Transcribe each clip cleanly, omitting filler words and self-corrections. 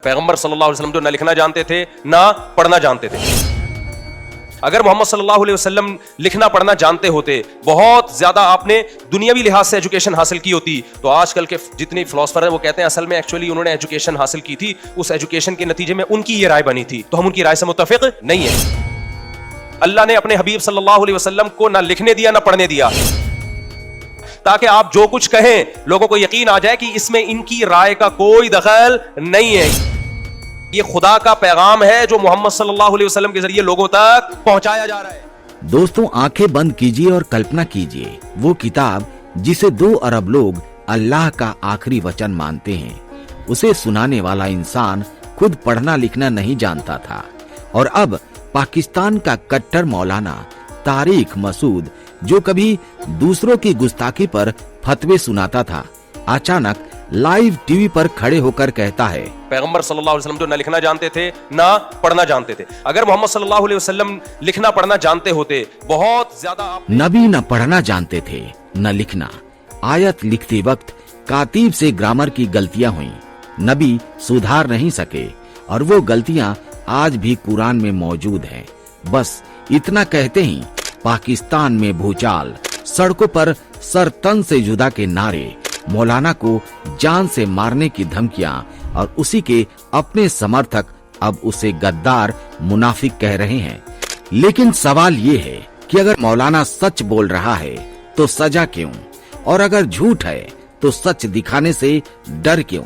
पैगंबर सल्लल्लाहु अलैहि वसल्लम जो न लिखना जानते थे ना पढ़ना जानते थे। अगर मोहम्मद सल्लल्लाहु अलैहि वसल्लम लिखना पढ़ना जानते होते, बहुत ज्यादा आपने दुनियावी लिहाज से एजुकेशन हासिल की होती, तो आजकल के जितने फिलोसफर हैं वो कहते हैं असल में एक्चुअली उन्होंने एजुकेशन हासिल की थी, उस एजुकेशन के नतीजे में उनकी ये राय बनी थी, तो हम उनकी राय से मुत्तफिक नहीं है। अल्लाह ने अपने हबीब सल्लल्लाहु अलैहि वसल्लम को ना लिखने दिया ना पढ़ने दिया, ताकि आप जो कुछ कहें लोगों को यकीन आ जाए कि इसमें इनकी राय का कोई दखल नहीं है। ये खुदा का पैगाम है जो मोहम्मद सल्लल्लाहु अलैहि वसल्लम के जरिए लोगों तक पहुंचाया जा रहा है। दोस्तों, आंखें बंद कीजिए और कल्पना कीजिए वो किताब जिसे 2 अरब लोग अल्लाह का आखिरी वचन मानते हैं, उसे सुनाने वाला इंसान खुद पढ़ना लिखना नहीं जानता था, और अब पाकिस्तान का कट्टर मौलाना तारिक मसूद, जो कभी दूसरों की गुस्ताखी पर फतवे सुनाता था, अचानक लाइव टीवी पर खड़े होकर कहता है, पैगंबर सल्लल्लाहु अलैहि वसल्लम जो न लिखना जानते थे ना पढ़ना जानते थे। अगर मोहम्मद सल्लल्लाहु अलैहि वसल्लम लिखना पढ़ना जानते होते, बहुत ज्यादा नबी न पढ़ना जानते थे न लिखना। आयत लिखते वक्त कातिब से ग्रामर की गलतियां हुई, नबी सुधार नहीं सके, और वो गलतियां आज भी कुरान में मौजूद हैं। बस इतना कहते ही पाकिस्तान में भूचाल, सड़कों पर सर तन से जुदा के नारे, मौलाना को जान से मारने की धमकियां, और उसी के अपने समर्थक अब उसे गद्दार मुनाफिक कह रहे हैं। लेकिन सवाल ये है कि अगर मौलाना सच बोल रहा है तो सजा क्यों, और अगर झूठ है तो सच दिखाने से डर क्यों?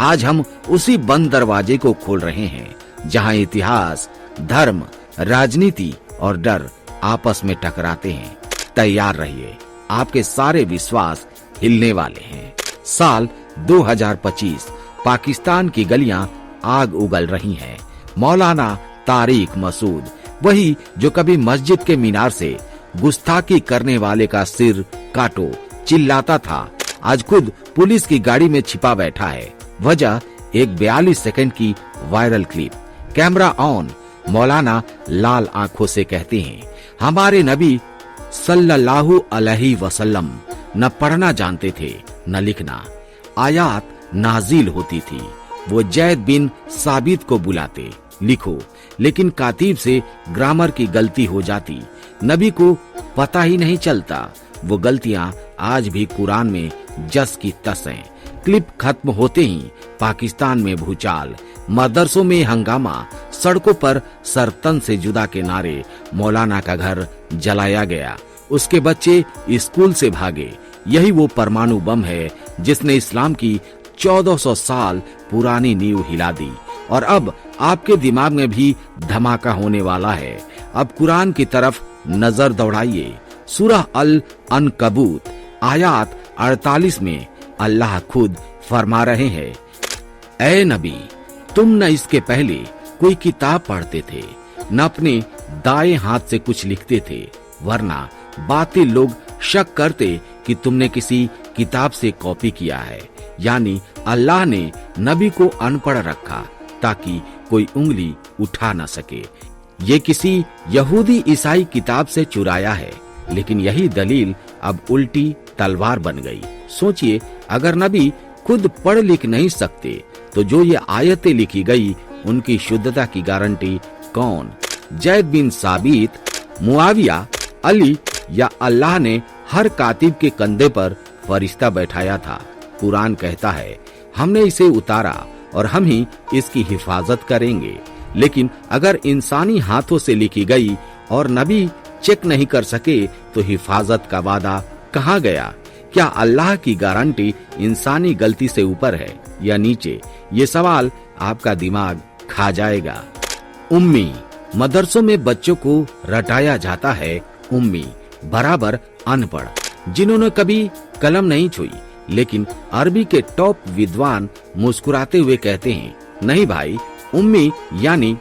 आज हम उसी बंद दरवाजे को खोल रहे हैं जहां इतिहास, धर्म, राजनीति और डर आपस में टकराते हैं। तैयार रहिए, आपके सारे विश्वास हिलने वाले हैं। साल 2025, पाकिस्तान की गलियां आग उगल रही हैं। मौलाना तारिक मसूद, वही जो कभी मस्जिद के मीनार से गुस्ताखी करने वाले का सिर काटो चिल्लाता था, आज खुद पुलिस की गाड़ी में छिपा बैठा है। वजह एक 42 सेकंड की वायरल क्लिप। Camera on. मौलाना लाल आंखों से कहते हैं, हमारे नबी सल्लल्लाहु अलैहि वसल्लम न पढ़ना जानते थे न लिखना। आयात नाजिल होती थी, वो जैद बिन साबित को बुलाते, लिखो, लेकिन कातिब से ग्रामर की गलती हो जाती, नबी को पता ही नहीं चलता। वो गलतियां आज भी कुरान में जस की तस हैं। क्लिप खत्म होते ही पाकिस्तान में भूचाल, मदरसों में हंगामा, सड़कों पर सरतन से जुदा के नारे, मौलाना का घर जलाया गया, उसके बच्चे स्कूल से भागे। यही वो परमाणु बम है जिसने इस्लाम की 1400 साल पुरानी नींव हिला दी, और अब आपके दिमाग में भी धमाका होने वाला है। अब कुरान की तरफ नजर दौड़ाइए। सूरह अल अनकबूत आयत 48 में अल्लाह खुद फरमा रहे हैं, ऐ नबी, तुम न इसके पहले कोई किताब पढ़ते थे न अपने दाएं हाथ से कुछ लिखते थे, वरना बातिल लोग शक करते कि तुमने किसी किताब से कॉपी किया है। यानी अल्लाह ने नबी को अनपढ़ रखा ताकि कोई उंगली उठा न सके। ये किसी यहूदी ईसाई किताब से चुराया है, लेकिन यही दलील अब उल्टी तलवार बन गई। सोचिए, अगर नबी खुद पढ़ लिख नहीं सकते तो जो ये आयतें लिखी गई उनकी शुद्धता की गारंटी कौन? जैद बिन साबित, मुआविया, अली या अल्लाह ने हर कातिब के कंधे पर फरिश्ता बैठाया था। कुरान कहता है, हमने इसे उतारा और हम ही इसकी हिफाजत करेंगे। लेकिन अगर इंसानी हाथों से लिखी गई और नबी चेक नहीं कर सके तो हिफाजत का वादा कहाँ गया? क्या अल्लाह की गारंटी इंसानी गलती से ऊपर है या नीचे? ये सवाल आपका दिमाग खा जाएगा। उम्मी, मदरसों में बच्चों को रटाया जाता है उम्मी, बराबर अनपढ़, जिन्होंने कभी कलम नहीं छुई। लेकिन अरबी के टॉप विद्वान मुस्कुराते हुए कहते हैं, नहीं भाई, उम्मी यानी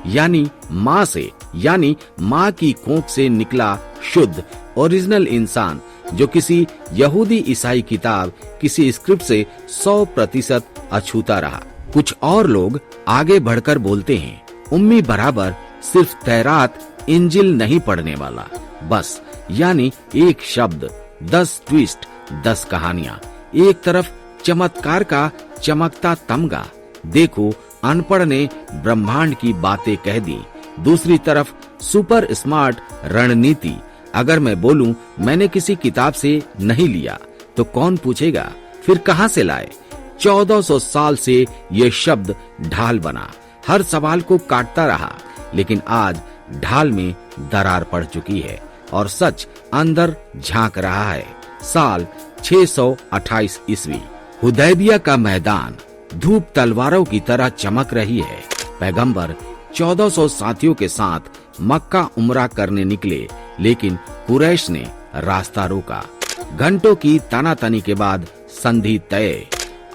यानी माँ से, यानी माँ की कोख से निकला शुद्ध ओरिजिनल इंसान, जो किसी यहूदी ईसाई किताब, किसी स्क्रिप्ट से 100% अछूता रहा। कुछ और लोग आगे बढ़कर बोलते हैं, उम्मी बराबर सिर्फ तैरात इंजिल नहीं पढ़ने वाला, बस, यानी एक शब्द 10 ट्विस्ट, 10 कहानियां। एक तरफ चमत्कार का चमकता तमगा, देखो, अनपढ़ ने ब्रह्मांड की बातें कह दी। दूसरी तरफ सुपर स्मार्ट रणनीति। अगर मैं बोलूं मैंने किसी किताब से नहीं लिया तो कौन पूछेगा फिर कहां से लाए। 1400 साल से ये शब्द ढाल बना, हर सवाल को काटता रहा, लेकिन आज ढाल में दरार पड़ चुकी है और सच अंदर झांक रहा है। साल 628 ईस्वी, हुदैबिया का मैदान धूप तलवारों की तरह चमक रही है। पैगंबर 1400 साथियों के साथ मक्का उम्रा करने निकले, लेकिन कुरैश ने रास्ता रोका। घंटों की तनातनी के बाद संधि तय।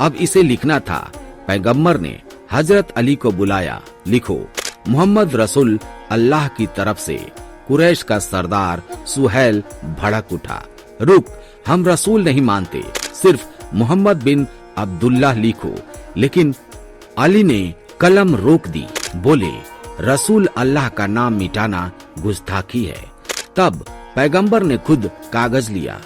अब इसे लिखना था। पैगंबर ने हजरत अली को बुलाया। लिखो, मोहम्मद रसूल अल्लाह की तरफ से। कुरैश का सरदार सुहैल भड़क उठा। रुक, हम रसूल नहीं मानते, सिर्फ मोहम्मद बिन अब्दुल्लाह लिखो। लेकिन अली ने कलम रोक दी। बोले, रसूल अल्लाह का नाम मिटाना गुस्ताखी है। तब पैगंबर ने खुद कागज लिया,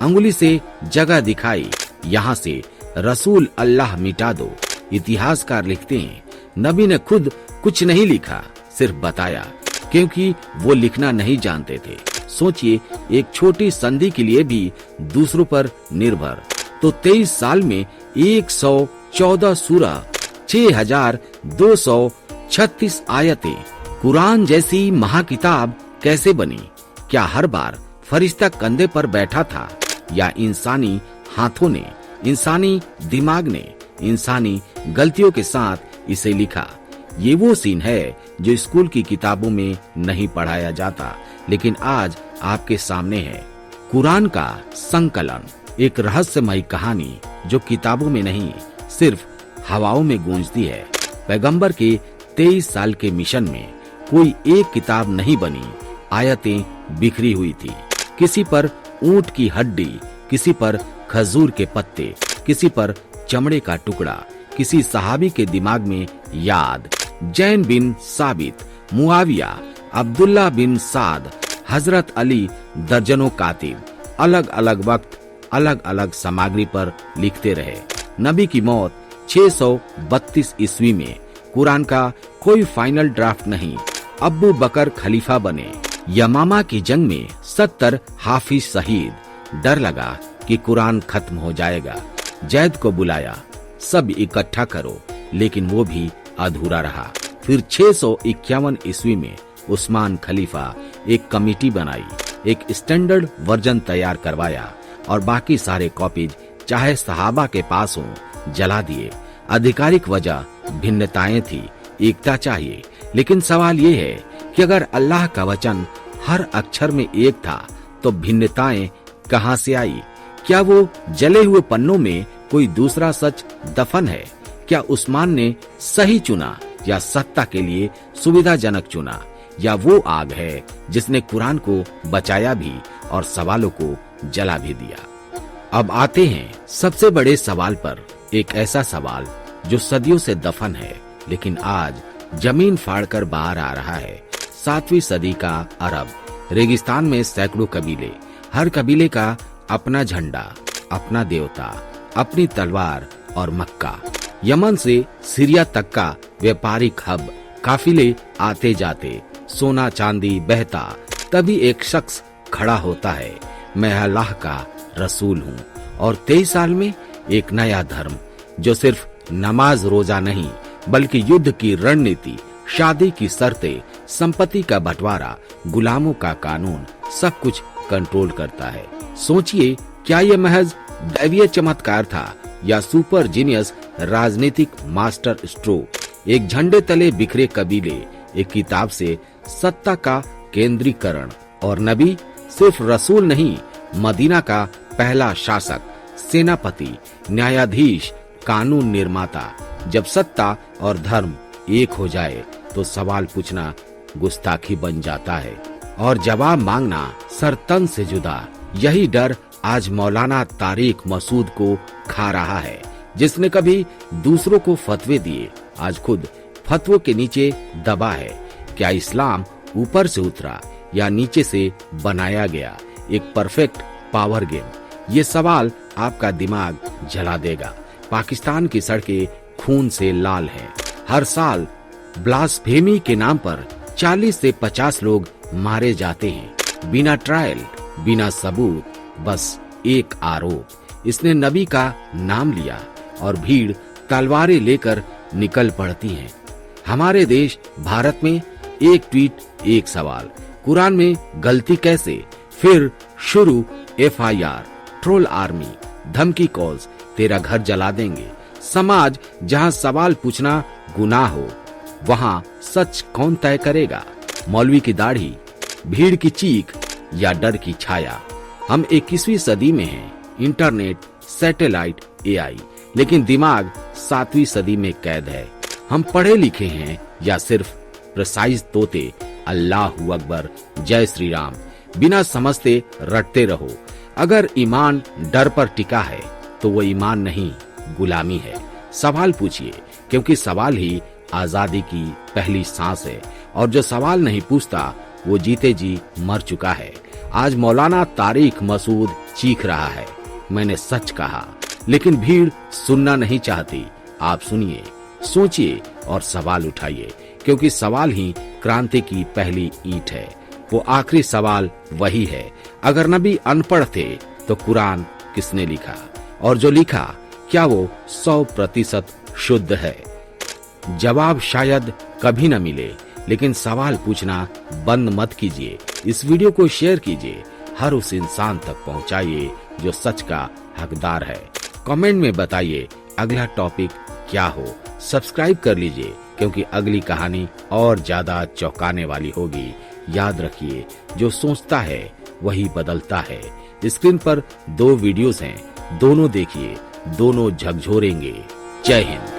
अंगुली से जगह दिखाई, यहाँ से रसूल अल्लाह मिटा दो। इतिहासकार लिखते हैं, नबी ने खुद कुछ नहीं लिखा, सिर्फ बताया, क्योंकि वो लिखना नहीं जानते थे। सोचिए, एक छोटी संधि के लिए भी दूसरों पर निर्भर। तो 23 साल में 114 सूरा, 6236 आयतें, कुरान जैसी महाकिताब कैसे बनी? क्या हर बार फरिश्ता कंधे पर बैठा था, या इंसानी हाथों ने, इंसानी दिमाग ने, इंसानी गलतियों के साथ इसे लिखा? ये वो सीन है जो स्कूल की किताबों में नहीं पढ़ाया जाता, लेकिन आज आपके सामने है। कुरान का संकलन, एक रहस्यमयी कहानी जो किताबों में नहीं, सिर्फ हवाओं में गूंजती है। पैगंबर के 23 साल के मिशन में कोई एक किताब नहीं बनी। आयतें बिखरी हुई थी, किसी पर ऊंट की हड्डी, किसी पर खजूर के पत्ते, किसी पर चमड़े का टुकड़ा, किसी सहाबी के दिमाग में याद। जैन बिन साबित, मुआविया, अब्दुल्ला बिन साद, हजरत अली, दर्जनों कातिब अलग अलग वक्त अलग अलग सामग्री पर लिखते रहे। नबी की मौत 632 ईस्वी में। कुरान का कोई फाइनल ड्राफ्ट नहीं। अब्बू बकर खलीफा बने। यमामा की जंग में 70 हाफिज शहीद। डर लगा कि कुरान खत्म हो जाएगा। जैद को बुलाया, सब इकट्ठा करो, लेकिन वो भी अधूरा रहा। फिर 651 ईस्वी में उस्मान खलीफा एक कमेटी बनाई, एक स्टैंडर्ड वर्जन तैयार करवाया और बाकी सारे कॉपीज चाहे सहाबा के पास हों जला दिए। आधिकारिक वजह भिन्नताएं थी, एकता चाहिए। लेकिन सवाल ये है कि अगर अल्लाह का वचन हर अक्षर में एक था तो भिन्नताएं कहां से आई? क्या वो जले हुए पन्नों में कोई दूसरा सच दफन है? क्या उस्मान ने सही चुना या सत्ता के लिए सुविधाजनक चुना? या वो आग है जिसने कुरान को बचाया भी और सवालों को जला भी दिया? अब आते हैं सबसे बड़े सवाल पर, एक ऐसा सवाल जो सदियों से दफन है लेकिन आज जमीन फाड़कर बाहर आ रहा है। 7वीं सदी का अरब, रेगिस्तान में सैकड़ों कबीले, हर कबीले का अपना झंडा, अपना देवता, अपनी तलवार और मक्का। यमन से सीरिया तक का व्यापारिक हब, काफिले आते जाते, सोना चांदी बहता। तभी एक शख्स खड़ा होता है, मैं अल्लाह का रसूल हूँ। और 23 साल में एक नया धर्म जो सिर्फ नमाज रोजा नहीं बल्कि युद्ध की रणनीति, शादी की शर्तें, संपत्ति का बंटवारा, गुलामों का कानून, सब कुछ कंट्रोल करता है। सोचिए, क्या यह महज दैवीय चमत्कार था या सुपर जीनियस राजनीतिक मास्टर स्ट्रोक? एक झंडे तले बिखरे कबीले, एक किताब से सत्ता का केंद्रीकरण। और नबी सिर्फ रसूल नहीं, मदीना का पहला शासक, सेनापति, न्यायाधीश, कानून निर्माता। जब सत्ता और धर्म एक हो जाए तो सवाल पूछना गुस्ताखी बन जाता है और जवाब मांगना सर तन से जुदा। यही डर आज मौलाना तारिक मसूद को खा रहा है, जिसने कभी दूसरों को फतवे दिए, आज खुद फतवों के नीचे दबा है। क्या इस्लाम ऊपर से उतरा या नीचे से बनाया गया एक परफेक्ट पावर गेम? ये सवाल आपका दिमाग जला देगा। पाकिस्तान की सड़कें खून से लाल है। हर साल ब्लास्फेमी के नाम पर 40 से 50 लोग मारे जाते हैं, बिना ट्रायल, बिना सबूत, बस एक आरोप। इसने नबी का नाम लिया और भीड़ तलवारें लेकर निकल पड़ती है। हमारे देश भारत में एक ट्वीट एक सवाल, कुरान में गलती कैसे? फिर शुरू FIR, ट्रोल आर्मी, धमकी कॉल्स, तेरा घर जला देंगे। समाज जहां सवाल पूछना गुनाह हो, वहां सच कौन तय करेगा? मौलवी की दाढ़ी, भीड़ की चीख या डर की छाया? हम 21वीं सदी में हैं, इंटरनेट, सैटेलाइट, AI, लेकिन दिमाग 7वीं सदी में कैद है। हम पढ़े लिखे हैं या सिर्फ प्रिसाइज तोते? अल्लाहू अकबर, जय श्री राम बिना समझते रटते रहो। अगर ईमान डर पर टिका है तो वो ईमान नहीं, गुलामी है। सवाल पूछिए, क्योंकि सवाल ही आजादी की पहली सांस है, और जो सवाल नहीं पूछता वो जीते जी मर चुका है। आज मौलाना तारिक मसूद चीख रहा है, मैंने सच कहा, लेकिन भीड़ सुनना नहीं चाहती। आप सुनिए, सोचिए और सवाल उठाइए, क्योंकि सवाल ही क्रांति की पहली ईंट है। वो आखिरी सवाल वही है, अगर नबी अनपढ़ थे तो कुरान किसने लिखा? और जो लिखा, क्या वो 100% शुद्ध है? जवाब शायद कभी न मिले, लेकिन सवाल पूछना बंद मत कीजिए। इस वीडियो को शेयर कीजिए, हर उस इंसान तक पहुंचाइए जो सच का हकदार है। कमेंट में बताइए अगला टॉपिक क्या हो। सब्सक्राइब कर लीजिए, क्योंकि अगली कहानी और ज्यादा चौंकाने वाली होगी। याद रखिए, जो सोचता है वही बदलता है। स्क्रीन पर 2 वीडियोस हैं, दोनों देखिए, दोनों झकझोरेंगे। जय हिंद।